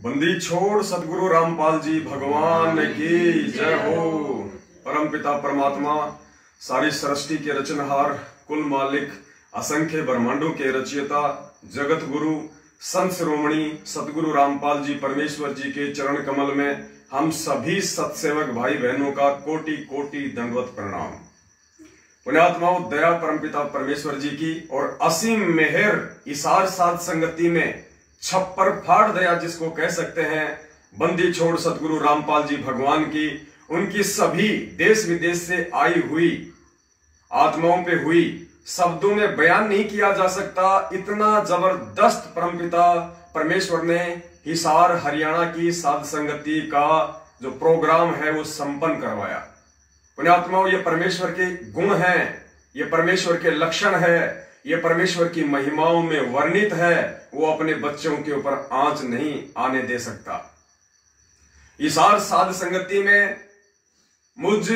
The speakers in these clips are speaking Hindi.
बंदी छोड़ सतगुरु रामपाल जी भगवान की जय हो। परम पिता परमात्मा सारी सृष्टि के रचनहार, कुल मालिक, असंख्य ब्रह्मांडों के रचयिता, जगत गुरु संत शिरोमणि सतगुरु रामपाल जी परमेश्वर जी के चरण कमल में हम सभी सत्सेवक भाई बहनों का कोटि कोटि दंडवत प्रणाम। पुण्यात्माओं, दया परमपिता परमेश्वर जी की और असीम मेहर इसार साध संगति में छप्पर फाड़ दया जिसको कह सकते हैं, बंदी छोड़ सतगुरु रामपाल जी भगवान की, उनकी सभी देश विदेश से आई हुई आत्माओं पे हुई, शब्दों में बयान नहीं किया जा सकता। इतना जबरदस्त परमपिता परमेश्वर ने हिसार हरियाणा की साध संगति का जो प्रोग्राम है वो संपन्न करवाया। पुण्यात्माओं, ये परमेश्वर के गुण हैं, ये परमेश्वर के लक्षण है, ये परमेश्वर की महिमाओं में वर्णित है। वो अपने बच्चों के ऊपर आंच नहीं आने दे सकता। हिसार साध संगति में मुझ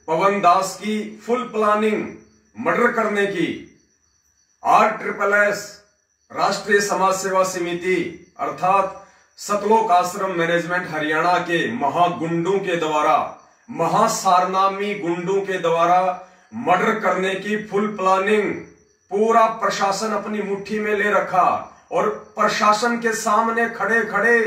पवन दास की फुल प्लानिंग मर्डर करने की RSSS राष्ट्रीय समाज सेवा समिति अर्थात सतलोक आश्रम मैनेजमेंट हरियाणा के महागुंडों के द्वारा, महासारनामी गुंडों के द्वारा मर्डर करने की फुल प्लानिंग पूरा प्रशासन अपनी मुट्ठी में ले रखा और प्रशासन के सामने खड़े खड़े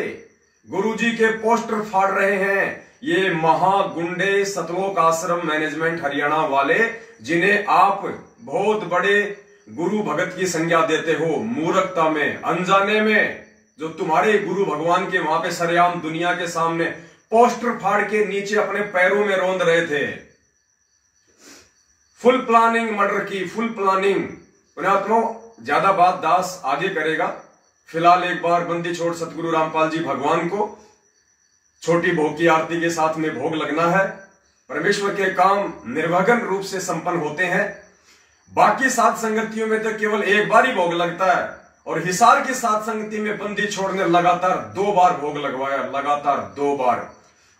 गुरुजी के पोस्टर फाड़ रहे हैं ये महागुंडे सतलोक आश्रम मैनेजमेंट हरियाणा वाले, जिन्हें आप बहुत बड़े गुरु भगत की संज्ञा देते हो। मूर्खता में, अनजाने में, जो तुम्हारे गुरु भगवान के वहां पे सरेआम दुनिया के सामने पोस्टर फाड़ के नीचे अपने पैरों में रोंद रहे थे। फुल प्लानिंग मर्डर की, फुल प्लानिंग। पुण्यात्माओं, ज्यादा बात दास आगे करेगा। फिलहाल एक बार बंदी छोड़ सतगुरु रामपाल जी भगवान को छोटी भोग की आरती के साथ में भोग लगना है। परमेश्वर के काम निर्विघ्न रूप से संपन्न होते हैं। बाकी सात संगतियों में तो केवल एक बार ही भोग लगता है, और हिसार की सात संगति में बंदी छोड़ ने लगातार 2 बार भोग लगवाया, लगातार 2 बार।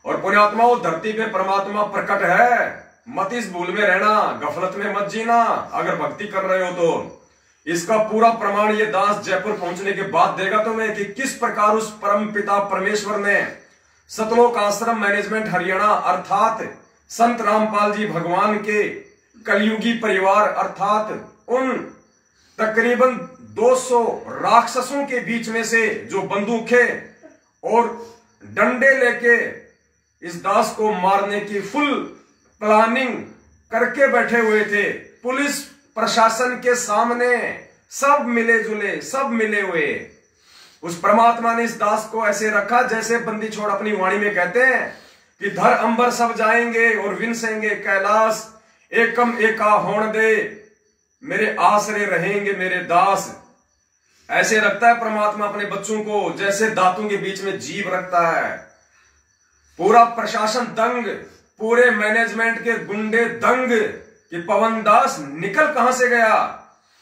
और पुण्यात्माओं, धरती पे परमात्मा प्रकट है, मत इस भूल में रहना, गफलत में मत जीना अगर भक्ति कर रहे हो तो। इसका पूरा प्रमाण ये दास जयपुर पहुंचने के बाद देगा तुम्हें कि किस प्रकार उस परम पिता परमेश्वर ने सतलोक आश्रम मैनेजमेंट हरियाणा अर्थात संत रामपाल जी भगवान के कलयुगी परिवार अर्थात उन तकरीबन 200 राक्षसों के बीच में से जो बंदूकें और डंडे लेके इस दास को मारने की फुल प्लानिंग करके बैठे हुए थे। पुलिस प्रशासन के सामने सब मिले जुले, सब मिले हुए। उस परमात्मा ने इस दास को ऐसे रखा जैसे बंदी छोड़ अपनी वाणी में कहते हैं कि धर अंबर सब जाएंगे और विनसेंगे कैलाश, एकम एका होण दे मेरे आसरे रहेंगे मेरे दास। ऐसे रखता है परमात्मा अपने बच्चों को जैसे दांतों के बीच में जीभ रखता है। पूरा प्रशासन दंग, पूरे मैनेजमेंट के गुंडे दंग कि पवन दास निकल कहां से गया।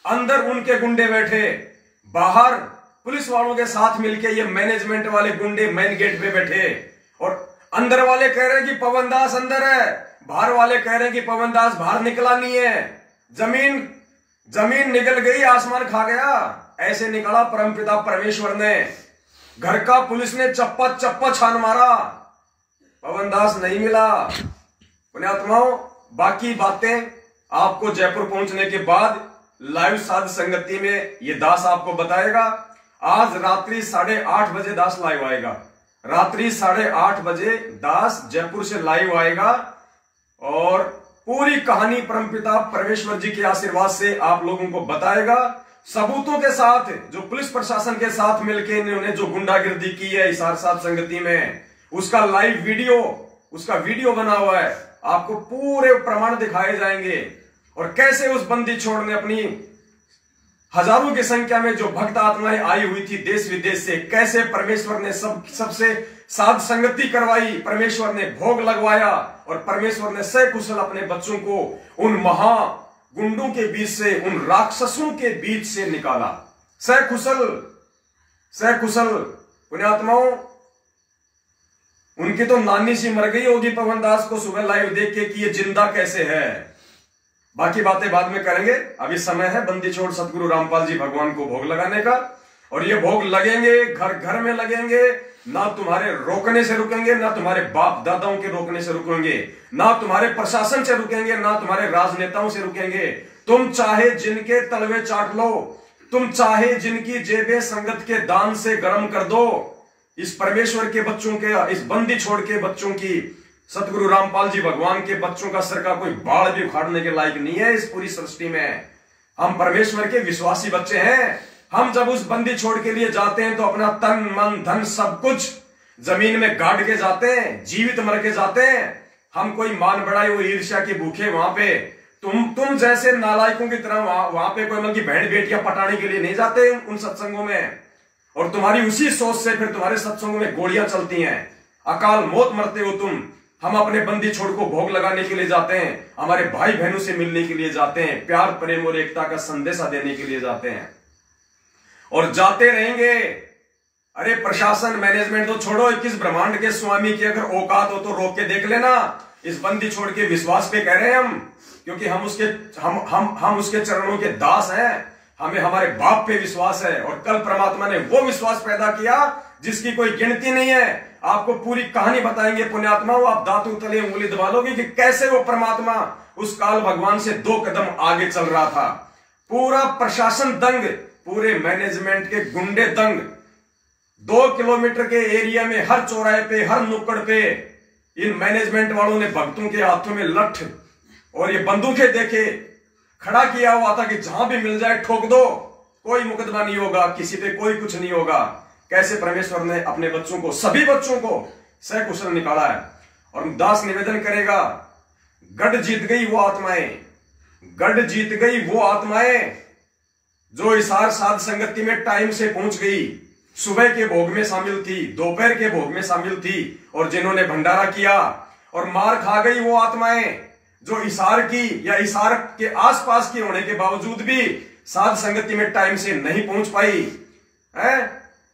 अंदर उनके गुंडे बैठे, बाहर पुलिस वालों के साथ मिलके ये मैनेजमेंट वाले गुंडे मेन गेट पे बैठे, और अंदर वाले कह रहे हैं कि पवन दास अंदर है, बाहर वाले कह रहे हैं कि पवन दास बाहर निकला नहीं है। जमीन निकल गई, आसमान खा गया। ऐसे निकला परमपिता परमेश्वर ने। घर का पुलिस ने चप्पा चप्पा छान मारा, पवन दास नहीं मिला। पुण्यात्माओं, बाकी बातें आपको जयपुर पहुंचने के बाद लाइव साध संगति में ये दास आपको बताएगा। आज रात्रि 8:30 बजे दास लाइव आएगा। रात्रि 8:30 बजे दास जयपुर से लाइव आएगा और पूरी कहानी परमपिता परमेश्वर जी के आशीर्वाद से आप लोगों को बताएगा, सबूतों के साथ। जो पुलिस प्रशासन के साथ मिलकर इन्होंने जो गुंडागिर्दी की है हिसार साध संगति में, उसका लाइव वीडियो, उसका वीडियो बना हुआ है। आपको पूरे प्रमाण दिखाए जाएंगे और कैसे उस बंदी छोड़ ने अपनी हजारों की संख्या में जो भक्त आत्माएं आई हुई थी देश विदेश से, कैसे परमेश्वर ने सबसे साध संगति करवाई, परमेश्वर ने भोग लगवाया और परमेश्वर ने सकुशल अपने बच्चों को उन महा गुंडों के बीच से, उन राक्षसों के बीच से निकाला। सकुशल। पुण्यात्माओं, उनकी तो नानी सी मर गई होगी पवन दास को सुबह लाइव देख के कि ये जिंदा कैसे है। बाकी बातें बाद में करेंगे। अभी समय है बंदी छोड़ सतगुरु रामपाल जी भगवान को भोग लगाने का। और ये भोग लगेंगे, घर घर में लगेंगे। ना तुम्हारे रोकने से रुकेंगे, ना तुम्हारे बाप दादाओं के रोकने से रुकेंगे, ना तुम्हारे प्रशासन से रुकेंगे, ना तुम्हारे राजनेताओं से रुकेंगे। तुम चाहे जिनके तलवे चाट लो, तुम चाहे जिनकी जेबें संगत के दान से गर्म कर दो। इस परमेश्वर के बच्चों के, इस बंदी छोड़ के बच्चों की, सतगुरु रामपाल जी भगवान के बच्चों का सर का कोई बाल भी उखाड़ने के लायक नहीं है इस पूरी सृष्टि में। हम परमेश्वर के विश्वासी बच्चे हैं। हम जब उस बंदी छोड़ के लिए जाते हैं तो अपना तन मन धन सब कुछ जमीन में गाड़ के जाते हैं, जीवित मर के जाते हैं। हम कोई मान बढ़ाई वो ईर्ष्या के भूखे वहां पे तुम जैसे नालायकों की तरह वहां पे कोई मतलब की बहन बेटियां पटाने के लिए नहीं जाते उन सत्संगों में। और तुम्हारी उसी सोच से फिर तुम्हारे सत्संगों में गोलियां चलती हैं, अकाल मौत मरते हो तुम। हम अपने बंदी छोड़ को भोग लगाने के लिए जाते हैं, हमारे भाई बहनों से मिलने के लिए जाते हैं, प्यार प्रेम और एकता का संदेशा देने के लिए जाते हैं और जाते रहेंगे। अरे प्रशासन मैनेजमेंट तो छोड़ो, किस ब्रह्मांड के स्वामी की अगर औकात हो तो रोक के देख लेना। इस बंदी छोड़ के विश्वास पे कह रहे हैं हम, क्योंकि हम उसके चरणों के दास हैं। हमें हमारे बाप पे विश्वास है और कल परमात्मा ने वो विश्वास पैदा किया जिसकी कोई गिनती नहीं है। आपको पूरी कहानी बताएंगे पुण्यात्माओं, आप दांतों तले उंगली दबा लोगे कि कैसे वो परमात्मा उस काल भगवान से 2 कदम आगे चल रहा था। पूरा प्रशासन दंग, पूरे मैनेजमेंट के गुंडे दंग। 2 किलोमीटर के एरिया में हर चौराहे पे, हर नुक्कड़ पे इन मैनेजमेंट वालों ने भक्तों के हाथों में लठ और ये बंदूकें देके खड़ा किया हुआ था कि जहां भी मिल जाए ठोक दो, कोई मुकदमा नहीं होगा, किसी पे कोई कुछ नहीं होगा। कैसे परमेश्वर ने अपने बच्चों को, सभी बच्चों को सकुशल निकाला है। और दास निवेदन करेगा, गढ़ जीत गई वो आत्माएं, गढ़ जीत गई वो आत्माएं जो इसार साध संगति में टाइम से पहुंच गई, सुबह के भोग में शामिल थी, दोपहर के भोग में शामिल थी और जिन्होंने भंडारा किया। और मार खा गई वो आत्माएं जो इसार की या इसार के आसपास की होने के बावजूद भी साध संगति में टाइम से नहीं पहुंच पाई है।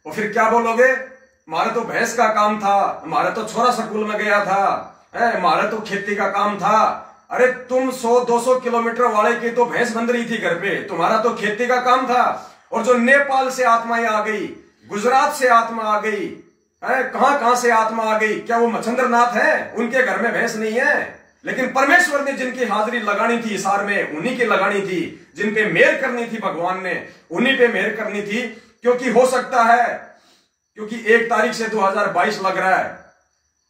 और फिर क्या बोलोगे, हमारा तो भैंस का काम था, हमारा तो छोरा स्कूल में गया था, हमारा तो खेती का काम था। अरे तुम 100-200 किलोमीटर वाले की तो भैंस बंध रही थी घर पे, तुम्हारा तो खेती का काम था। और जो नेपाल से आत्माएं आ गई, गुजरात से आत्मा आ गई, कहां से आत्मा आ गई, क्या वो मच्छिंद्रनाथ है? उनके घर में भैंस नहीं है, लेकिन परमेश्वर ने जिनकी हाजिरी लगानी थी इसार में, उन्हीं की लगानी थी। जिन पे मेहर करनी थी भगवान ने, उन्हीं पे मेहर करनी थी। क्योंकि हो सकता है, क्योंकि 1 तारीख से 2022 लग रहा है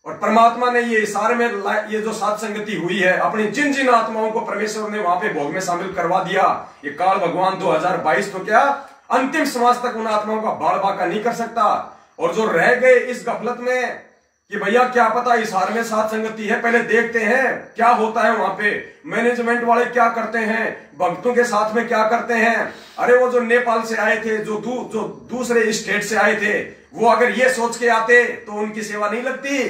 और परमात्मा ने ये इसार में ये जो साध संगति हुई है, अपनी जिन जिन आत्माओं को परमेश्वर ने वहां पे भोग में शामिल करवा दिया, ये काल भगवान 2022 तो क्या अंतिम समाज तक उन आत्माओं का बाल बाका नहीं कर सकता। और जो रह गए इस गफलत में कि भैया क्या पता इसार में साध संगति है, पहले देखते हैं क्या होता है वहां पे, मैनेजमेंट वाले क्या करते हैं, भक्तों के साथ में क्या करते हैं। अरे वो जो नेपाल से आए थे, जो दूसरे स्टेट से आए थे, वो अगर ये सोच के आते तो उनकी सेवा नहीं लगती।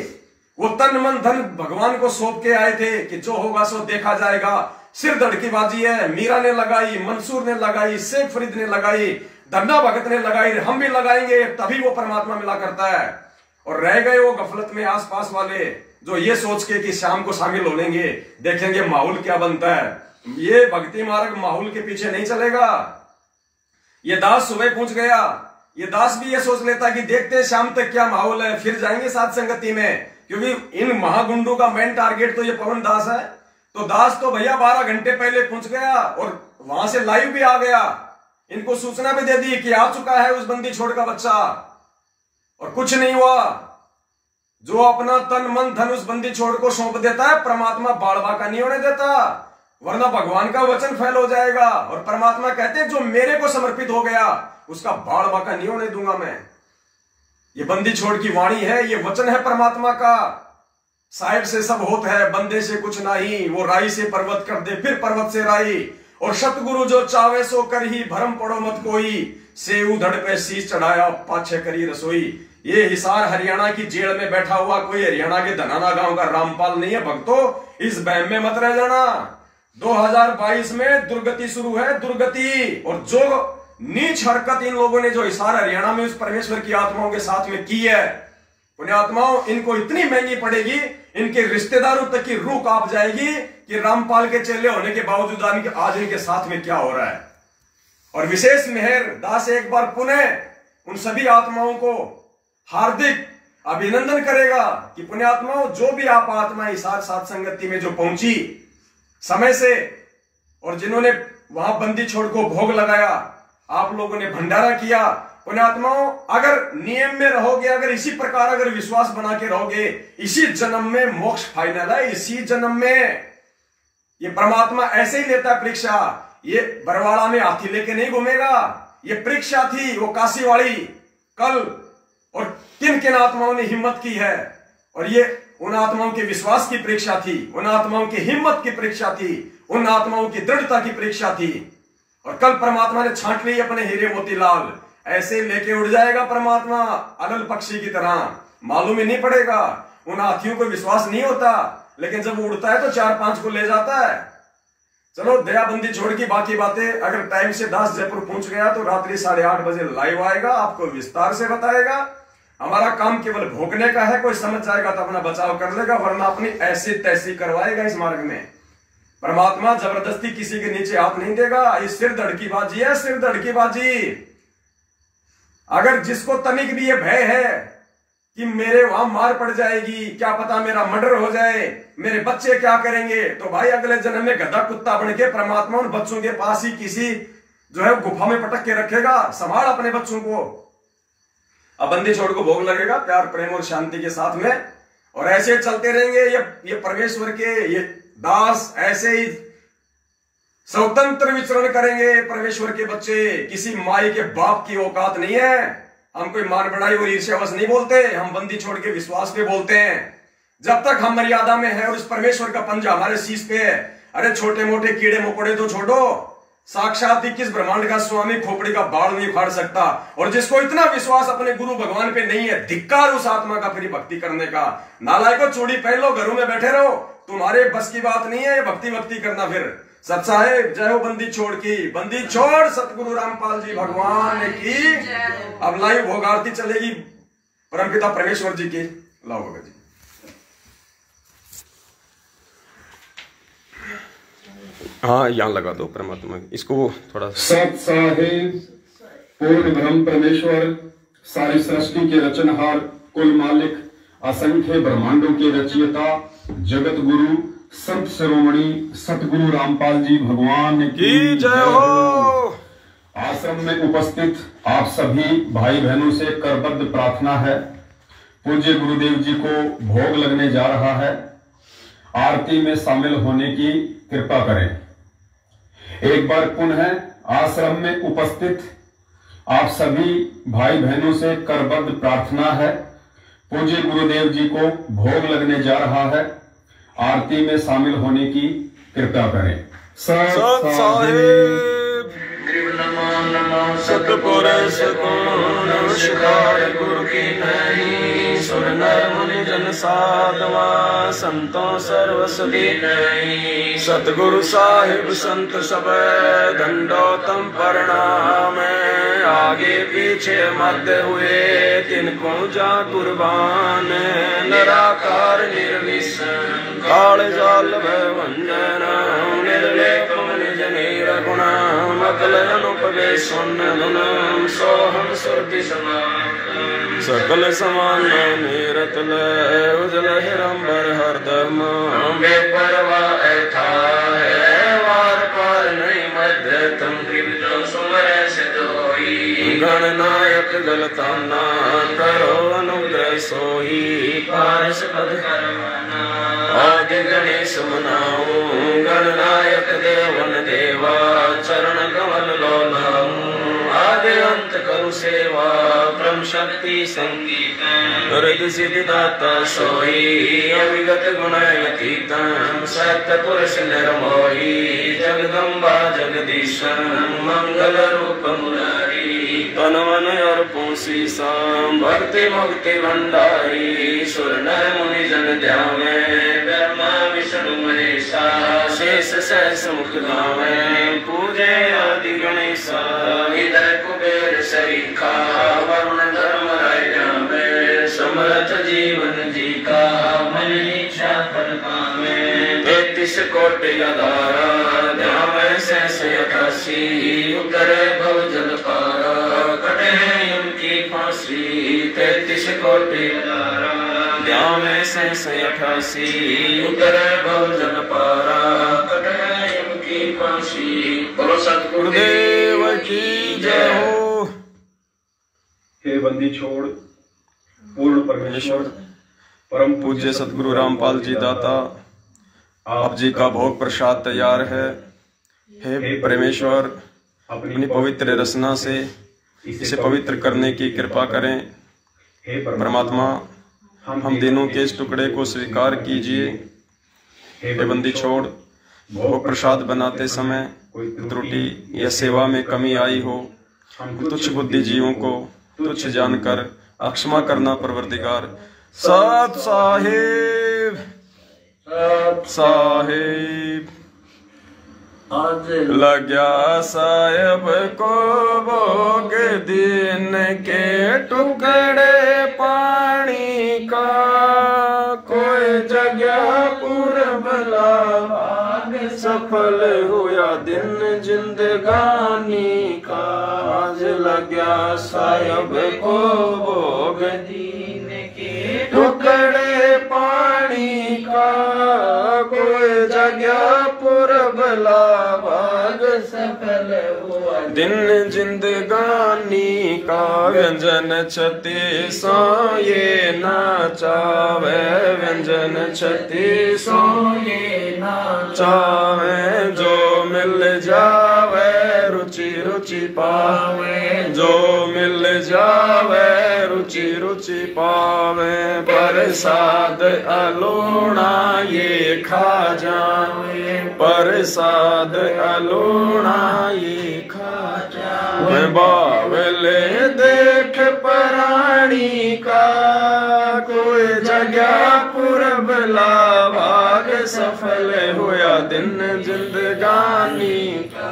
वो तन मन धन भगवान को सौंप के आए थे कि जो होगा सो देखा जाएगा। सिर धड़कीबाजी है, मीरा ने लगाई, मंसूर ने लगाई, शेख फरीद ने लगाई, धन्ना भगत ने लगाई, हम भी लगाएंगे, तभी वो परमात्मा मिला करता है। और रह गए वो गफलत में आसपास वाले जो ये सोच के कि शाम को शामिल हो लेंगे, देखेंगे माहौल क्या बनता है। ये भक्ति मार्ग माहौल के पीछे नहीं चलेगा। ये दास सुबह पहुंच गया, ये दास भी ये सोच लेता कि देखते हैं शाम तक क्या माहौल है, फिर जाएंगे साध संगति में। क्योंकि इन महागुंडों का मेन टारगेट तो ये पवन दास है। तो दास तो भैया 12 घंटे पहले पहुंच गया और वहां से लाइव भी आ गया, इनको सूचना भी दे दी कि आ चुका है उस बंदी छोड़ का बच्चा। और कुछ नहीं हुआ। जो अपना तन मन धन उस बंदी छोड़ को सौंप देता है, परमात्मा बाल बाका नहीं होने देता, वरना भगवान का वचन फैल हो जाएगा। और परमात्मा कहते हैं जो मेरे को समर्पित हो गया उसका बाल बाका नहीं होने दूंगा मैं। ये बंदी छोड़ की वाणी है, ये वचन है परमात्मा का। साहिब से सब होत है, बंदे से कुछ नहीं, वो राई से पर्वत कर दे, फिर पर्वत से राई। और सतगुरु जो चावे सो कर ही, भरम पड़ो मत कोई, सेऊ धड़ पे शीश चढ़ाया, पाछे करी रसोई। ये हिसार हरियाणा की जेल में बैठा हुआ कोई हरियाणा के धनाना गांव का रामपाल नहीं है भक्तों, इस बहम में मत रह जाना। 2022 में दुर्गति शुरू है, दुर्गति। और जो नीच हरकत इन लोगों ने जो हिसार हरियाणा में उस परमेश्वर की आत्माओं के साथ में की है, पुण्यात्माओं, इनको इतनी महंगी पड़ेगी, इनके रिश्तेदारों तक की रूह कांप जाएगी कि रामपाल के चेले होने के बावजूद आज इनके साथ में क्या हो रहा है। और विशेष मेहर दास एक बार पुनः उन सभी आत्माओं को हार्दिक अभिनंदन करेगा कि पुण्यात्माओं, जो भी आप आत्मा इस साथ संगति में जो पहुंची समय से, और जिन्होंने वहां बंदी छोड़ को भोग लगाया, आप लोगों ने भंडारा किया, पुण्यात्माओं, अगर नियम में रहोगे, अगर इसी प्रकार अगर विश्वास बना के रहोगे, इसी जन्म में मोक्ष फाइनल है। इसी जन्म में ये परमात्मा ऐसे ही लेता है परीक्षा। ये बरवाड़ा में हाथी लेके नहीं घूमेगा। ये परीक्षा थी वो काशी वाली कल, और किन किन आत्माओं ने हिम्मत की है, और ये उन आत्माओं के विश्वास की परीक्षा थी, उन आत्माओं की हिम्मत की परीक्षा थी, उन आत्माओं की दृढ़ता की परीक्षा थी। और कल परमात्मा ने छांट ली अपने हीरे मोतीलाल, ऐसे लेके उड़ जाएगा परमात्मा अलल पक्षी की तरह, मालूम ही नहीं पड़ेगा। उन हाथियों को विश्वास नहीं होता, लेकिन जब उड़ता है तो 4-5 को ले जाता है। चलो दयाबंदी छोड़ की बाकी बातें, अगर टाइम से दास जयपुर पहुंच गया तो रात्रि 8:30 बजे लाइव आएगा, आपको विस्तार से बताएगा। हमारा काम केवल भोगने का है, कोई समझ जाएगा तो अपना बचाव कर लेगा, वरना अपनी ऐसी तैसी करवाएगा। इस मार्ग में परमात्मा जबरदस्ती किसी के नीचे हाथ नहीं देगा। ये सिर धड़की बाजी है, सिर धड़की बाजी। अगर जिसको तनिक भी ये भय है कि मेरे वहां मार पड़ जाएगी, क्या पता मेरा मर्डर हो जाए, मेरे बच्चे क्या करेंगे, तो भाई अगले जन्म में गधा कुत्ता बन के परमात्मा उन बच्चों के पास ही किसी जो है गुफा में पटक के रखेगा। संभाल अपने बच्चों को। अब बंदी छोड़ को भोग लगेगा प्यार प्रेम और शांति के साथ में, और ऐसे चलते रहेंगे। ये परमेश्वर के ये दास ऐसे ही स्वतंत्र विचरण करेंगे। परमेश्वर के बच्चे, किसी माई के बाप की औकात नहीं है। हम कोई मान बढ़ाई और ईर्ष्यावश नहीं बोलते, हम बंदी छोड़ के विश्वास पे बोलते हैं। जब तक हम मर्यादा में है और इस परमेश्वर का पंजा हमारे शीश पे है, अरे छोटे मोटे कीड़े मकोड़े तो छोड़ो, साक्षात 21 ब्रह्मांड का स्वामी खोपड़ी का बाल नहीं उखाड़ सकता। और जिसको इतना विश्वास अपने गुरु भगवान पे नहीं है, धिक्कार उस आत्मा का फिर भक्ति करने का। नालायकों, चूड़ी पहन लो, घरों में बैठे रहो, तुम्हारे बस की बात नहीं है भक्ति करना। फिर सत साहेब जय हो बंदी छोड़ की। बंदी छोड़ सतगुरु रामपाल जी भगवान की। अब लाइव भोग आरती चलेगी परमपिता परमेश्वर जी की। लाओ भगत जी। हाँ, यहाँ लगा दो परमात्मा, इसको थोड़ा। सत साहेब पूर्ण ब्रह्म परमेश्वर, सारी सृष्टि के रचनहार, कुल मालिक, असंख्य ब्रह्मांडों के रचयिता, जगत गुरु, संत शिरोमणि सतगुरु रामपाल जी भगवान की जय हो। आश्रम में उपस्थित आप सभी भाई बहनों से करबद्ध प्रार्थना है, पूज्य गुरुदेव जी को भोग लगने जा रहा है, आरती में शामिल होने की कृपा करें। एक बार पुनः आश्रम में उपस्थित आप सभी भाई बहनों से करबद्ध प्रार्थना है, पूज्य गुरुदेव जी को भोग लगने जा रहा है, आरती में शामिल होने की कृपा करें। सत साहिब सतपुर सगुण नमस्कार गुरु की नहीं, सुर नर मुनि जन साधवा संतों सर्वसदी नहीं। सतगुरु साहिब संत सब दंडोतम प्रणाम, आगे पीछे मध्य हुए तिनको जा कुर्बान। निराकार निर्विशन काल जाल भंजन, निर्लेप निज निर्गुण अकल अनुपवेश धुनम सोहम सुरभि समान। सकल समान निरत उजल हिरंबर हरदम, बेपरवा ऐथा है वार पार नहीं मध्य तम। सुमर से दोई गणनायक गलताना, करो अनुग्रह सोई पारस पद करवाना। आदि गणेश मनाऊं गणनायक देवन देवा, चरण कमल लोलाऊं आदि अंत करु सेवा। ब्रह्म शक्ति संगीतम हृदय सिद्धि दाता सोई, अविगत गुण अतीतम सत्य पुरुष निर्मोही। जगदम्बा जगदीशम मंगल रूप मुरारी, तन मन अर्पण शीशम भक्ति मुक्ति भंडारी। सुर नर मुनि जन ध्यावे, ब्रह्मा विष्णु महेशा, शेष सहस मुख गावे। पूजे आदि गणेशा, हृदय कुबेर सरीखा, वरुण धर्म राय जावे। समर्थ जीवन जी का, मन इच्छा फल पावे। 33 कोटि अधारा, ध्यावे सहस 88। उतरे भव जल पारा, कटे उनकी 84 33 कोटि ग्यारह 88 उतरे भवजन पारा बोलो सतगुरुदेव की जय हो। हे बंदी छोड़ पूर्ण परमेश्वर परम पूज्य सतगुरु रामपाल जी दाता, आप जी का भोग प्रसाद तैयार है। हे परमेश्वर, अपनी पवित्र रचना से इसे पवित्र करने की कृपा करें। हे परमात्मा, हम दिनों के इस टुकड़े को स्वीकार कीजिए। हे बंदी छोड़, भोग प्रसाद बनाते समय कोई त्रुटि या सेवा में कमी आई हो, तुच्छ बुद्धि जीवों को तुच्छ जानकर अक्षमा करना परवरदिगार। सत साहिब सत साहिब लग्या साहेब को भोग दिन के टुकड़े पानी का, कोई जगह पुरबला सफल हुआ दिन जिंदगानी का। आज लग्या साहेब को भोग दिन के टुकड़े पानी का, कोई जगह पुरबला सफल हुआ दिन जिंदगानी का। व्यंजन 36 ये नाचावे, व्यंजन 36 ये नाचावे, जो मिल जावे रुचि रुचि पावे, जो मिल जावे रुचि रुचि पावे। प्रसाद अलोना ये खा जावे, प्रसाद अलोना ये खा जावे। बावले देख प्राणी का, कोई जगह पुरबला भाग सफल हुआ दिन जिंदगानी का।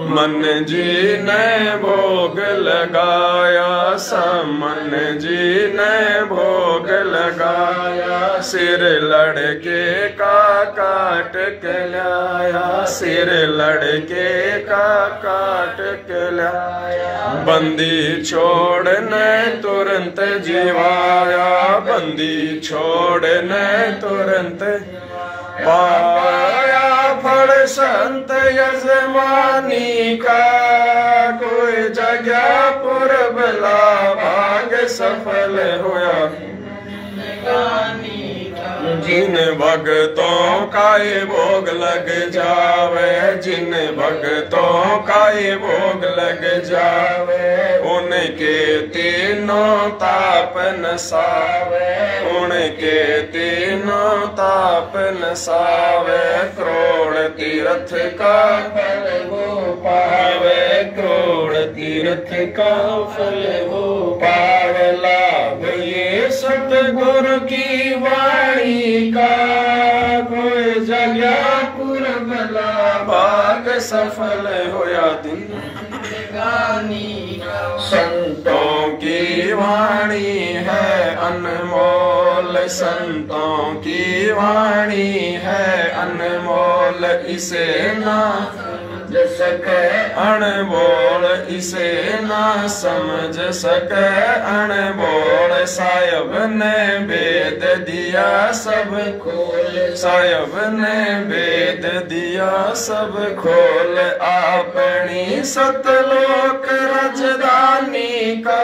मन जी ने भोग लगाया, समन जी ने भोग लगाया। सिर लड़के का काट के लाया, सिर लड़के का काट के लाया। बंदी छोड़ने तुरंत जीवाया, बंदी छोड़ने तुरंत पाया। फल संत यजमानी का, कोई जगह पुरबला भाग सफल हुआ जिन भक्तों का ये भोग लग जावे, जिन भक्तों का ये भोग लग जावे। उनके तीनों ताप नसावे, उनके तीनों ताप नसावे। करोड़ तीर्थ का फल वो पावे, करोड़ तीर्थ का फल वो पावे। लाभ ये सतगुरु की वाणी का, कोई जगह पुरबला भाग सफल होया दिन जिंदगानी का। संतों की वाणी है अनमोल, संतों की वाणी है अनमोल। इसे ना समझ सके अनमोल, इसे ना समझ सके अनमोल। साहिब ने वेद दिया सब खोल, साहिब ने वेद दिया सब खोल। अपनी सतलोक राजधानी का,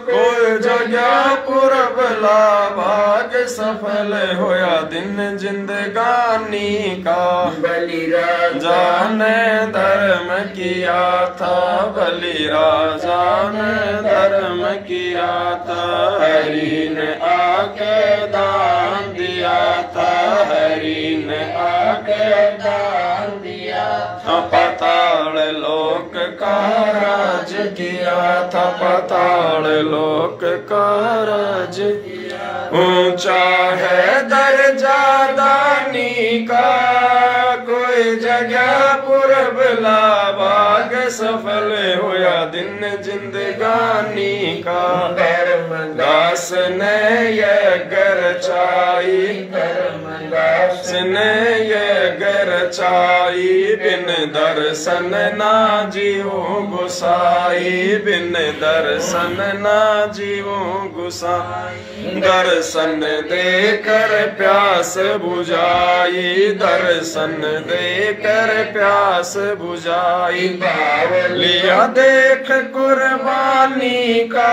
कोई जगह पुरबला भाग सफल होया दिन जिंदगानी का। बलि राजा ने धर्म किया था, बलि राजा ने धर्म किया था। हरि ने आके दान दिया था, हरि ने आके दान दिया था। पाताल लोक का राज किया था, पाताल लोक का राज। ऊंचा है दर्जा दानी का, कोई जगह पुरबला भाग सफल होया दिन जिंदगानी का। धर्मदास ने ये गरचाई, धर्मदास ने ये गरचाई। बिन दर्शन ना जीवो गुसाई, बिन दर्शन ना जीवो गुसाई। दर्शन देकर प्यास बुझाई, दर्शन देकर प्यास बुझाई। लिया देख कुर्बानी का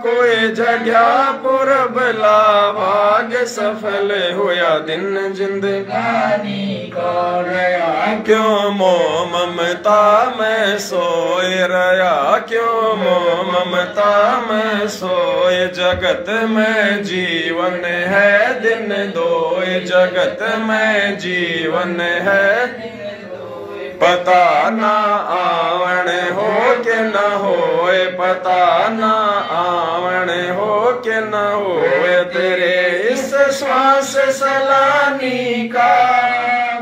कोई जगह पुरबला, भाग्य सफल होया दिन जिंदगानी का। क्यों मोह ममता में सोए रया, क्यों मोह ममता में सोए। जगत में जीवन है दिन दोए, जगत में जीवन है पता ना आवण हो के न होए, पता ना आवण हो के न होए। तेरे इस श्वास सलानी का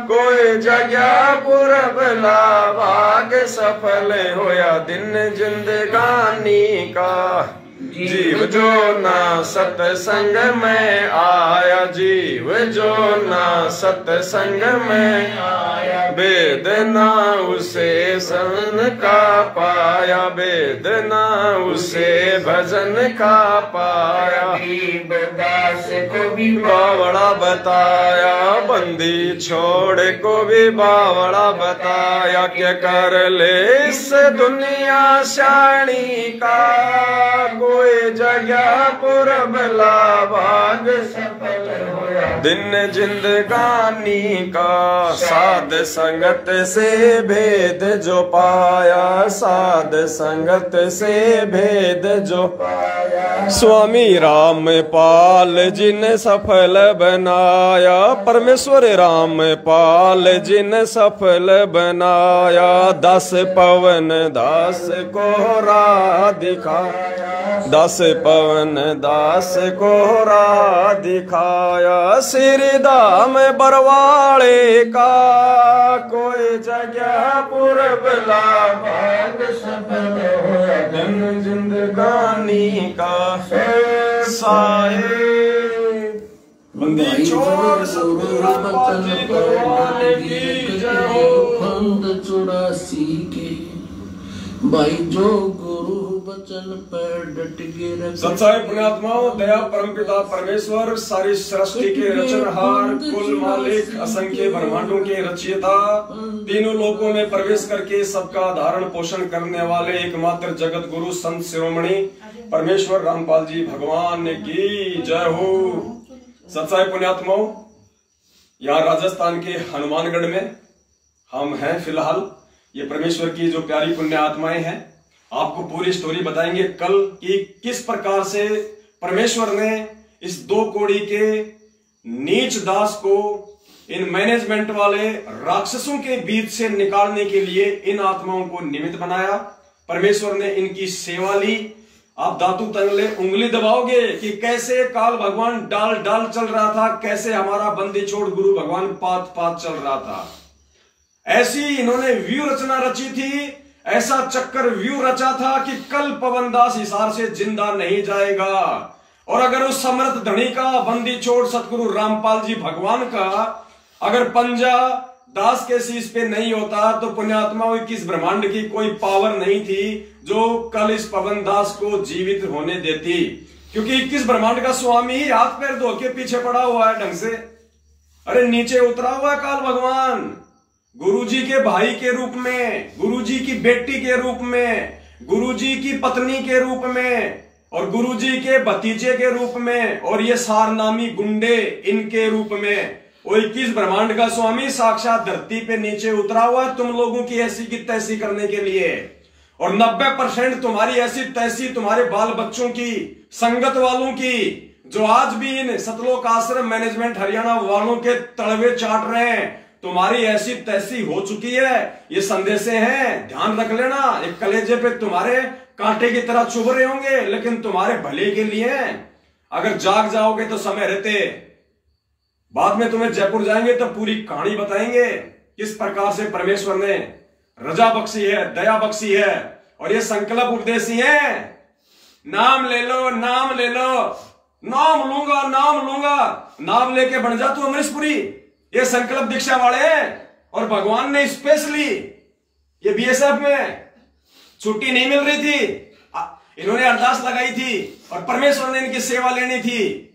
कोई जगह पुरबला, भाग सफल होया दिन जिंदगानी का। जीव जो ना सत्संग में आया, जीव जो ना सत्संग में आया। वेद ना उसे सन का पाया, वेद ना उसे भजन का पाया। दास को भी बावड़ा बताया, बंदी छोड़ को भी बावड़ा बताया। क्या कर ले इस दुनिया शानी का कोई जगह पुरबला, भाग सफल होया दिन जिंदगानी का। साध संगत से भेद जो पाया, साध संगत से भेद जो पाया। स्वामी राम पाल जिन सफल बनाया, परमेश्वर राम पाल जिन सफल बनाया। 10 पवन दास को राह दिखाया, 10 पवन दास को राह दिखाया। श्री धाम बरवाड़े का कोई जगह पुरबला, भाग सफल होया दिन जिंदगानी का। साए बंदी छोड़ सतगुरु भगवान की जय हो। फंद 84 के भाई जो गुरु वचन पर डट गए। सच्चाई पुण्यात्माओं, दया परमपिता परमेश्वर, सारी सृष्टि के रचनहार, कुल मालिक, असंख्य ब्रह्मांडों के रचयिता, तीनों लोकों में प्रवेश करके सबका धारण पोषण करने वाले एकमात्र जगत गुरु संत शिरोमणि परमेश्वर रामपाल जी भगवान की जय हो। सच्चाई पुण्यात्माओं, यहाँ राजस्थान के हनुमानगढ़ में हम हैं फिलहाल। ये परमेश्वर की जो प्यारी पुण्य आत्माएं हैं, आपको पूरी स्टोरी बताएंगे कल कि किस प्रकार से परमेश्वर ने इस 2 कोड़ी के नीच दास को इन मैनेजमेंट वाले राक्षसों के बीच से निकालने के लिए इन आत्माओं को निमित्त बनाया। परमेश्वर ने इनकी सेवा ली। आप दातू तंगले उंगली दबाओगे कि कैसे काल भगवान डाल डाल चल रहा था, कैसे हमारा बंदी छोड़ गुरु भगवान पात पात चल रहा था। ऐसी इन्होंने व्यू रचना रची थी, ऐसा चक्कर व्यू रचा था कि कल पवनदास हिसार से जिंदा नहीं जाएगा। और अगर उस समर्थ धनी का, बंदी छोड़ सतगुरु रामपाल जी भगवान का अगर पंजा दास के शीश पे नहीं होता तो पुण्यात्माओं की इस ब्रह्मांड की कोई पावर नहीं थी जो कल इस पवन दास को जीवित होने देती। क्योंकि 21 ब्रह्मांड का स्वामी ही हाथ पैर धो के पीछे पड़ा हुआ है ढंग से। अरे नीचे उतरा हुआ काल भगवान गुरुजी के भाई के रूप में, गुरुजी की बेटी के रूप में, गुरुजी की पत्नी के रूप में और गुरुजी के भतीजे के रूप में और ये सारनामी गुंडे इनके रूप में। वो 21 ब्रह्मांड का स्वामी साक्षात धरती पे नीचे उतरा हुआ है तुम लोगों की ऐसी की तैसी करने के लिए। और 90% तुम्हारी ऐसी तैसी तुम्हारे बाल बच्चों की, संगत वालों की, जो आज भी इन सतलोक आश्रम मैनेजमेंट हरियाणा वालों के तलवे चाट रहे हैं, तुम्हारी ऐसी तैसी हो चुकी है। ये संदेशे हैं, ध्यान रख लेना। एक कलेजे पे तुम्हारे कांटे की तरह चुभ रहे होंगे लेकिन तुम्हारे भले के लिए। अगर जाग जाओगे तो समय रहते, बाद में तुम्हें जयपुर जाएंगे तो पूरी कहानी बताएंगे किस प्रकार से परमेश्वर ने रजा बख्शी है, दया बख्शी है। और ये संकल्प उपदेशी है, नाम ले लो, नाम ले लो, नाम लूंगा, नाम लूंगा, नाम लेके बन जा तू अमरीशपुरी। ये संकल्प दीक्षा वाले और भगवान ने स्पेशली, ये बीएसएफ में छुट्टी नहीं मिल रही थी, इन्होंने अरदास लगाई थी और परमेश्वर ने इनकी सेवा लेनी थी।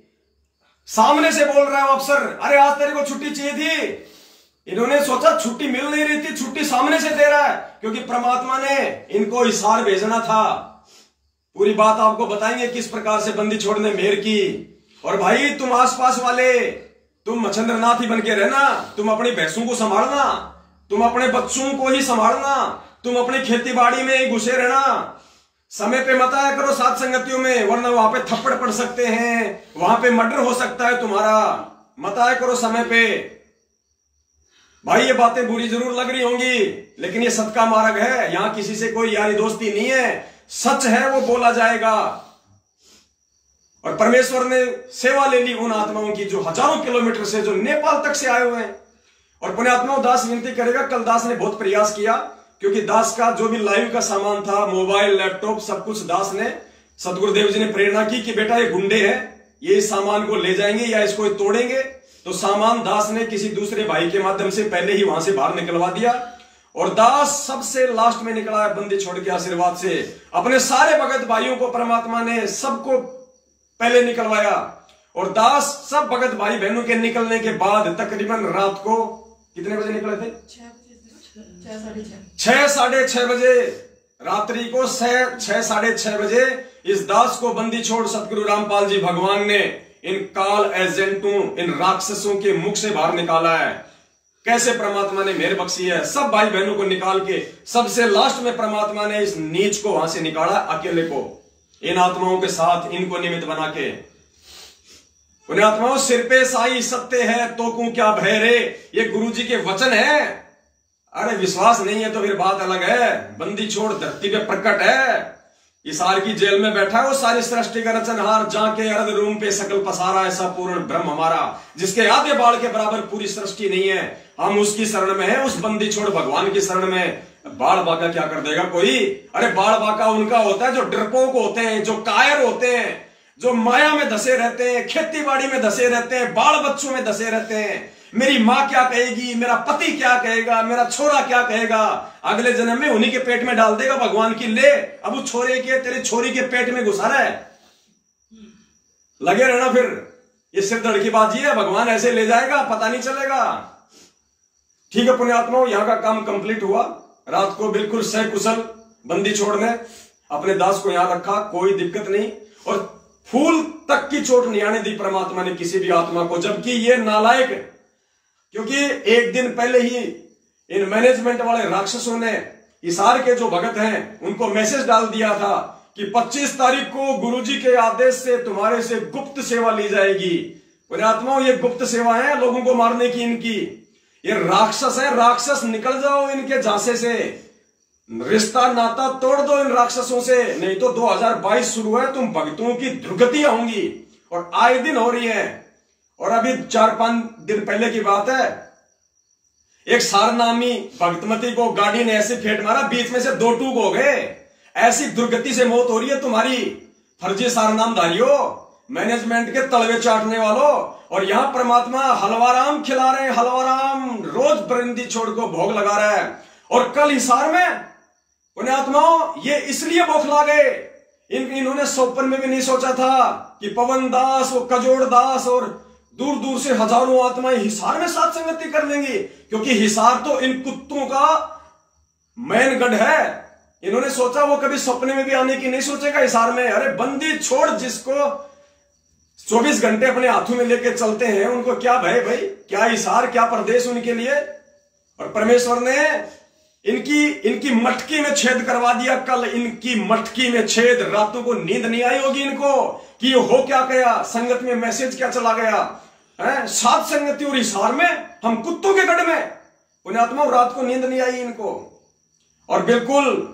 सामने से बोल रहा है वो अफसर, अरे आज तेरे को छुट्टी चाहिए थी। इन्होंने सोचा छुट्टी मिल नहीं रही थी, छुट्टी सामने से दे रहा है, क्योंकि परमात्मा ने इनको हिसार भेजना था। पूरी बात आपको बताएंगे किस प्रकार से बंदी छोड़ने मेहर की। और भाई तुम आसपास वाले, तुम मच्छंद्रनाथ ही बन के रहना, तुम अपनी भैंसों को संभालना, तुम अपने बच्चों को ही संभालना, तुम अपनी खेती बाड़ी में ही घुसे रहना। समय पे मत आया करो साथ संगतियों में, वरना वहां पे थप्पड़ पड़ सकते हैं, वहां पे मर्डर हो सकता है तुम्हारा। मत आया करो समय पे। भाई ये बातें बुरी जरूर लग रही होंगी, लेकिन ये सत्य का मार्ग है। यहां किसी से कोई यारी दोस्ती नहीं है, सच है वो बोला जाएगा। और परमेश्वर ने सेवा ले ली उन आत्माओं की जो हजारों किलोमीटर से, जो नेपाल तक से आए हुए हैं। और पुण्यात्माओं, दास विनती करेगा, कल दास ने बहुत प्रयास किया, क्योंकि दास का जो भी लाइव का सामान था, मोबाइल, लैपटॉप, सब कुछ दास ने, सतगुरुदेव जी ने प्रेरणा की कि बेटा ये गुंडे हैं, ये इस सामान को ले जाएंगे या इसको तोड़ेंगे। तो सामान दास ने किसी दूसरे भाई के माध्यम से पहले ही वहां से बाहर निकलवा दिया, और दास सबसे लास्ट में निकला है बंदी छोड़ के आशीर्वाद से। अपने सारे भगत भाइयों को परमात्मा ने सबको पहले निकलवाया, और दास सब भगत भाई बहनों के निकलने के बाद तकरीबन रात को कितने बजे निकले थे? 6 साढ़े 6 बजे रात्रि को 6 साढ़े 6 बजे इस दास को बंदी छोड़ सतगुरु रामपाल जी भगवान ने इन काल एजेंटों, इन राक्षसों के मुख से बाहर निकाला है। कैसे परमात्मा ने मेहर बख्शी है। सब भाई बहनों को निकाल के सबसे लास्ट में परमात्मा ने इस नीच को वहां से निकाला, अकेले को, इन आत्माओं के साथ, इनको निमित्त बना के। उन्हें आत्माओं, सिर पे साई सत्य है तो को क्या भय रे, ये गुरु जी के वचन है। अरे विश्वास नहीं है तो फिर बात अलग है। बंदी छोड़ धरती पे प्रकट है, हिसार की जेल में बैठा है वो सारी सृष्टि का रचनहार, जाके अर्ध रूम पे सकल पसारा, ऐसा पूर्ण ब्रह्म हमारा, जिसके आधे बाल के बराबर पूरी सृष्टि नहीं है। हम उसकी शरण में है, उस बंदी छोड़ भगवान की शरण में। बाल बाका क्या कर देगा कोई? अरे बाल बाका उनका होता है जो डरपोक होते हैं, जो कायर होते हैं, जो माया में धसे रहते हैं, खेती बाड़ी में धसे रहते हैं, बाल बच्चों में धसे रहते हैं। मेरी माँ क्या कहेगी, मेरा पति क्या कहेगा, मेरा छोरा क्या कहेगा, अगले जन्म में उन्हीं के पेट में डाल देगा भगवान की। ले अब वो छोरे के, तेरे छोरी के पेट में घुसा रहा है, लगे रहना। फिर ये सिर्फ धड़ की बाजी है, भगवान ऐसे ले जाएगा, पता नहीं चलेगा। ठीक है पुण्यात्माओं, यहां का काम कंप्लीट हुआ। रात को बिल्कुल सकुशल बंदी छोड़ने अपने दास को यहां रखा, कोई दिक्कत नहीं, और फूल तक की चोट नहीं आने दी परमात्मा ने किसी भी आत्मा को। जबकि ये नालायक, क्योंकि एक दिन पहले ही इन मैनेजमेंट वाले राक्षसों ने हिसार के जो भगत हैं उनको मैसेज डाल दिया था कि 25 तारीख को गुरुजी के आदेश से तुम्हारे से गुप्त सेवा ली जाएगी। पुण्यात्माओं, ये गुप्त सेवा है लोगों को मारने की इनकी। ये राक्षस है, राक्षस निकल जाओ इनके झांसे से, रिश्ता नाता तोड़ दो इन राक्षसों से, नहीं तो 2022 शुरू है, तुम भक्तों की दुर्गतियां होंगी, और आए दिन हो रही है। और अभी 4-5 दिन पहले की बात है, एक सारनामी भक्तमती को गाड़ी ने ऐसे फेंट मारा, बीच में से 2 टूक हो गए। ऐसी दुर्गति से मौत हो रही है तुम्हारी, फर्जी सारनामधारियों, मैनेजमेंट के तलवे चाटने वालों। और यहां परमात्मा हलवाराम खिला रहे हैं, हलवाराम रोज बंदी छोड़ को भोग लगा रहा है। और कल हिसार में पुण्यात्माओं ये इसलिए बौखला गए, इन्होंने सोपन में भी नहीं सोचा था कि पवन दास, वो कजोड़ दास और दूर दूर से हजारों आत्माएं हिसार में साथ संगति कर लेंगी, क्योंकि हिसार तो इन कुत्तों का मैन गढ़ है। इन्होंने सोचा वो कभी सपने में भी आने की नहीं सोचेगा हिसार में। अरे बंदी छोड़ जिसको 24 घंटे अपने हाथों में लेके चलते हैं, उनको क्या भय भाई, क्या हिसार, क्या प्रदेश उनके लिए। और परमेश्वर ने इनकी मटकी में छेद करवा दिया। कल इनकी मटकी में छेद, रातों को नींद नहीं आई होगी इनको कि ये हो क्या गया, संगत में मैसेज क्या चला गया है, सात संगति और हिसार में, हम कुत्तों के गढ़ में। पुण्यात्मा, रात को नींद नहीं आई इनको। और बिल्कुल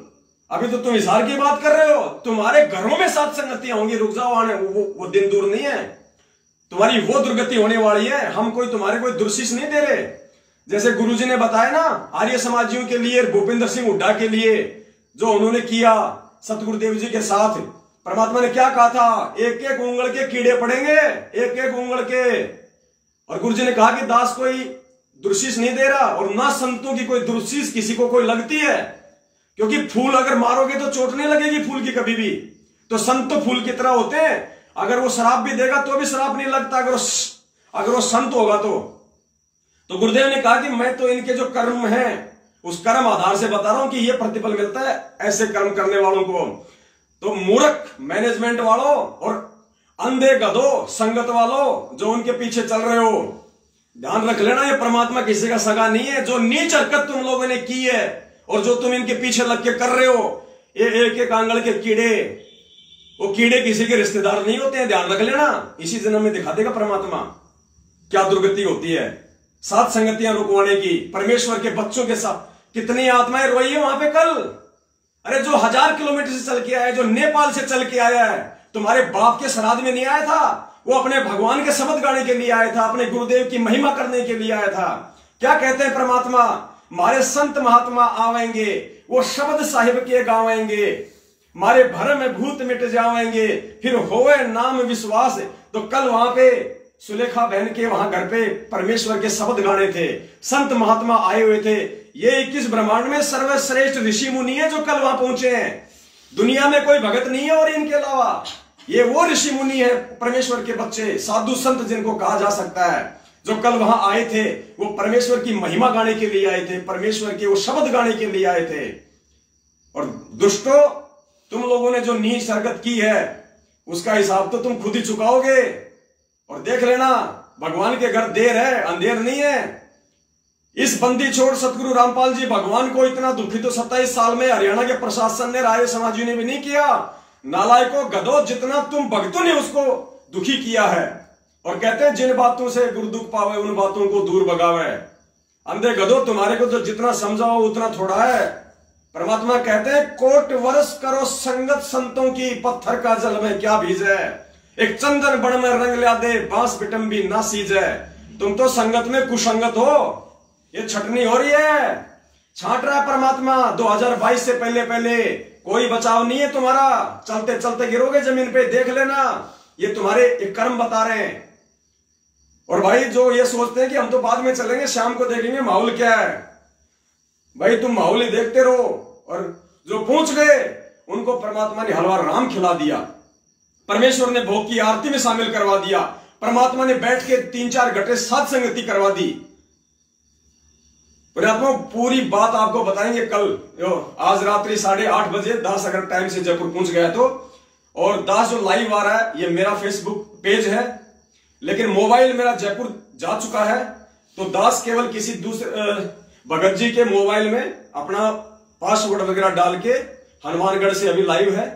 अभी तो तुम हिसार की बात कर रहे हो, तुम्हारे घरों में सात संगतियां होंगी, रुक जाओ आने, वो दिन दूर नहीं है, तुम्हारी वो दुर्गति होने वाली है। हम तुम्हारे कोई दुर्शिष नहीं दे रहे। जैसे गुरुजी ने बताया ना आर्य समाजियों के लिए, भूपेंद्र सिंह हुड्डा के लिए, जो उन्होंने किया सतगुरुदेव जी के साथ, परमात्मा ने क्या कहा था, एक एक उंगल के कीड़े पड़ेंगे, एक एक उंगल के। और गुरुजी ने कहा कि दास कोई दुर्शीष नहीं दे रहा और ना संतों की कोई दुर्शीष किसी को कोई लगती है, क्योंकि फूल अगर मारोगे तो चोट नहीं लगेगी फूल की कभी भी। तो संत तो फूल की तरह होते हैं, अगर वो शराब भी देगा तो भी शराब नहीं लगता अगर वो संत होगा तो गुरुदेव ने कहा कि मैं तो इनके जो कर्म हैं उस कर्म आधार से बता रहा हूं कि ये प्रतिफल मिलता है ऐसे कर्म करने वालों को। तो मूर्ख मैनेजमेंट वालों और अंधे गधों संगत वालों जो उनके पीछे चल रहे हो, ध्यान रख लेना ये परमात्मा किसी का सगा नहीं है। जो नीच हरकत तुम लोगों ने की है और जो तुम इनके पीछे लग के कर रहे हो, ये एक एक आंगल के कीड़े, वो कीड़े किसी के रिश्तेदार नहीं होते हैं, ध्यान रख लेना। इसी जन्म में दिखा देगा परमात्मा क्या दुर्गति होती है सात संगतियां रुकवाने की। परमेश्वर के बच्चों के साथ कितनी आत्माएं रोई है वहां पे कल। अरे जो 1000 किलोमीटर से चल के आया है, जो नेपाल से चल के आया है, तुम्हारे बाप के श्राद्ध में नहीं आया था, वो अपने भगवान के शब्द गाने के लिए आया था, अपने गुरुदेव की महिमा करने के लिए आया था। क्या कहते हैं परमात्मा, मारे संत महात्मा आवेंगे, वो शब्द साहिब के गावेंगे, मारे भरम में भूत मिट जावेंगे, फिर होवे नाम विश्वास। तो कल वहां पे सुलेखा बहन के वहां घर पे परमेश्वर के शब्द गाने थे, संत महात्मा आए हुए थे। ये 21 ब्रह्मांड में सर्वश्रेष्ठ ऋषि मुनि है जो कल वहां पहुंचे हैं। दुनिया में कोई भगत नहीं है और इनके अलावा ये वो ऋषि मुनि है, परमेश्वर के बच्चे, साधु संत जिनको कहा जा सकता है, जो कल वहां आए थे। वो परमेश्वर की महिमा गाने के लिए आए थे, परमेश्वर के वो शब्द गाने के लिए आए थे। और दुष्टों, तुम लोगों ने जो नीच हरकत की है उसका हिसाब तो तुम खुद ही चुकाओगे। और देख लेना, भगवान के घर देर है, अंधेर नहीं है। इस बंदी छोड़ सतगुरु रामपाल जी भगवान को इतना दुखी तो 27 साल में हरियाणा के प्रशासन ने, राय समाजी ने भी नहीं किया। नालायकों गधों, जितना तुम भक्तों ने उसको दुखी किया है। और कहते हैं जिन बातों से गुरु दुख पावे उन बातों को दूर भगावे। अंधे गधों, तुम्हारे को तो जितना समझाओ उतना थोड़ा है। परमात्मा कहते हैं कोट वर्ष करो संगत संतों की, पत्थर का जल में क्या भीजे, एक चंदन बण में रंग ल्या दे, बांस बिटम भी ना सीजे। तुम तो संगत में कुसंगत हो, ये छटनी हो रही है, छांट रहा है परमात्मा। 2022 से पहले कोई बचाव नहीं है तुम्हारा, चलते चलते गिरोगे जमीन पे, देख लेना। ये तुम्हारे एक कर्म बता रहे हैं। और भाई जो ये सोचते हैं कि हम तो बाद में चलेंगे, शाम को देखेंगे माहौल क्या है, भाई तुम माहौल ही देखते रहो। और जो पहुंच गए उनको परमात्मा ने हलवा राम खिला दिया, परमेश्वर ने भोग की आरती में शामिल करवा दिया, परमात्मा ने बैठ के 3-4 घंटे साथ संगति करवा दी। परमात्मा पूरी बात आपको बताएंगे कल। आज रात्रि 8:30 बजे दास अगर टाइम से जयपुर पहुंच गया तो। और दास जो लाइव आ रहा है ये मेरा फेसबुक पेज है, लेकिन मोबाइल मेरा जयपुर जा चुका है। तो दास केवल किसी दूसरे भगत जी के मोबाइल में अपना पासवर्ड वगैरह डाल के हनुमानगढ़ से अभी लाइव है।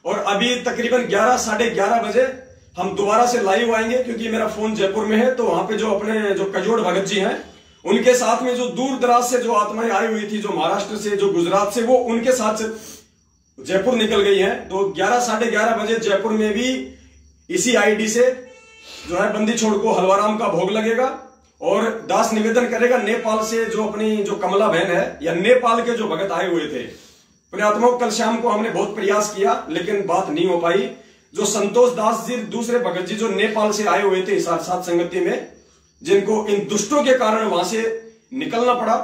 और अभी तकरीबन 11 साढ़े 11 बजे हम दोबारा से लाइव आएंगे, क्योंकि मेरा फोन जयपुर में है। तो वहां पे जो अपने जो कजोड़ भगत जी हैं उनके साथ में जो दूर दराज से जो आत्माएं आई हुई थी, जो महाराष्ट्र से, जो गुजरात से, वो उनके साथ से जयपुर निकल गई हैं। तो 11 साढ़े 11 बजे जयपुर में भी इसी आईडी से जो है बंदी छोड़ को हलवाराम का भोग लगेगा। और दास निवेदन करेगा नेपाल से जो अपनी जो कमला बहन है, या नेपाल के जो भगत आए हुए थे पुण्यात्माओं, कल शाम को हमने बहुत प्रयास किया लेकिन बात नहीं हो पाई। जो संतोष दास जी दूसरे भगत जी जो नेपाल से आए हुए थे साथ संगति में, जिनको इन दुष्टों के कारण वहां से निकलना पड़ा,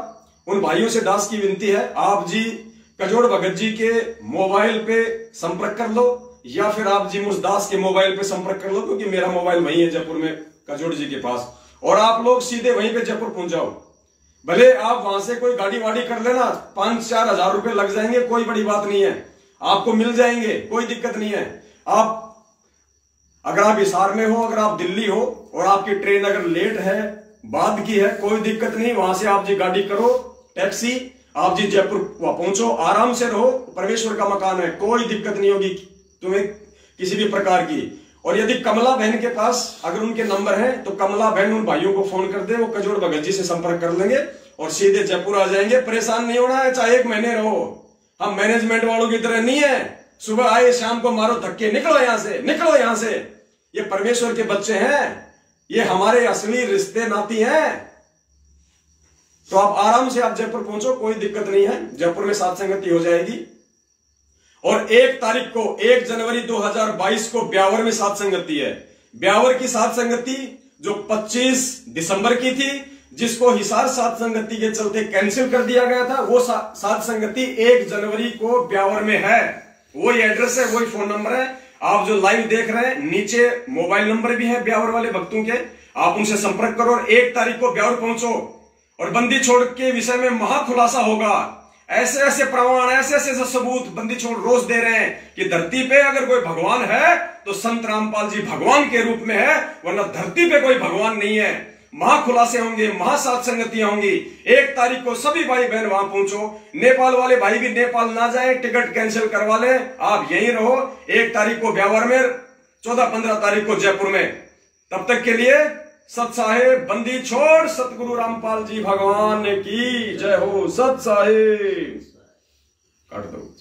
उन भाइयों से दास की विनती है, आप जी कजोड़ भगत जी के मोबाइल पे संपर्क कर लो, या फिर आप जी मुझ दास के मोबाइल पे संपर्क कर लो, क्योंकि मेरा मोबाइल वही है जयपुर में कजोड़ जी के पास। और आप लोग सीधे वहीं पे जयपुर पहुंच जाओ। भले आप वहां से कोई गाड़ी वाड़ी कर लेना, 5-4 हजार रुपए लग जाएंगे, कोई बड़ी बात नहीं है, आपको मिल जाएंगे, कोई दिक्कत नहीं है। आप अगर आप हिसार में हो, अगर आप दिल्ली हो और आपकी ट्रेन अगर लेट है, बाद की है, कोई दिक्कत नहीं, वहां से आप जी गाड़ी करो, टैक्सी, आप जी जयपुर पहुंचो, आराम से रहो, परमेश्वर का मकान है, कोई दिक्कत नहीं होगी तुम्हें किसी भी प्रकार की। और यदि कमला बहन के पास अगर उनके नंबर है तो कमला बहन उन भाइयों को फोन कर दे, वो कजोड़ भगत जी से संपर्क कर लेंगे और सीधे जयपुर आ जाएंगे। परेशान नहीं होना है, चाहे 1 महीने रहो, हम मैनेजमेंट वालों की तरह नहीं है, सुबह आए शाम को मारो धक्के, निकलो यहां से, निकलो यहां से। ये परमेश्वर के बच्चे हैं, ये हमारे असली रिश्ते नाती हैं। तो आप आराम से आप जयपुर पहुंचो, कोई दिक्कत नहीं है, जयपुर में साथ संगति हो जाएगी। और 1 तारीख को 1 जनवरी 2022 को ब्यावर में साथ संगति है। ब्यावर की साथ संगति जो 25 दिसंबर की थी, जिसको हिसार साध संगति के चलते कैंसिल कर दिया गया था, वो साध संगति 1 जनवरी को ब्यावर में है। वही एड्रेस है, वही फोन नंबर है। आप जो लाइव देख रहे हैं, नीचे मोबाइल नंबर भी है ब्यावर वाले भक्तों के, आप उनसे संपर्क करो और 1 तारीख को ब्यावर पहुंचो और बंदी छोड़ के विषय में महाखुलासा होगा। ऐसे ऐसे प्रमाण, ऐसे ऐसे सबूत बंदी छोड़ रोज दे रहे हैं कि धरती पे अगर कोई भगवान है तो संत रामपाल जी भगवान के रूप में है, वरना धरती पे कोई भगवान नहीं है। महाखुलासे होंगे, महासाध संगतियां होंगी। 1 तारीख को सभी भाई बहन वहां पहुंचो। नेपाल वाले भाई भी नेपाल ना जाए, टिकट कैंसिल करवा ले, आप यहीं रहो। 1 तारीख को ब्यावर में, 14-15 तारीख को जयपुर में। तब तक के लिए सत साहेब, बंदी छोड़ सतगुरु रामपाल जी भगवान की जय हो। सत साहेब काट दो।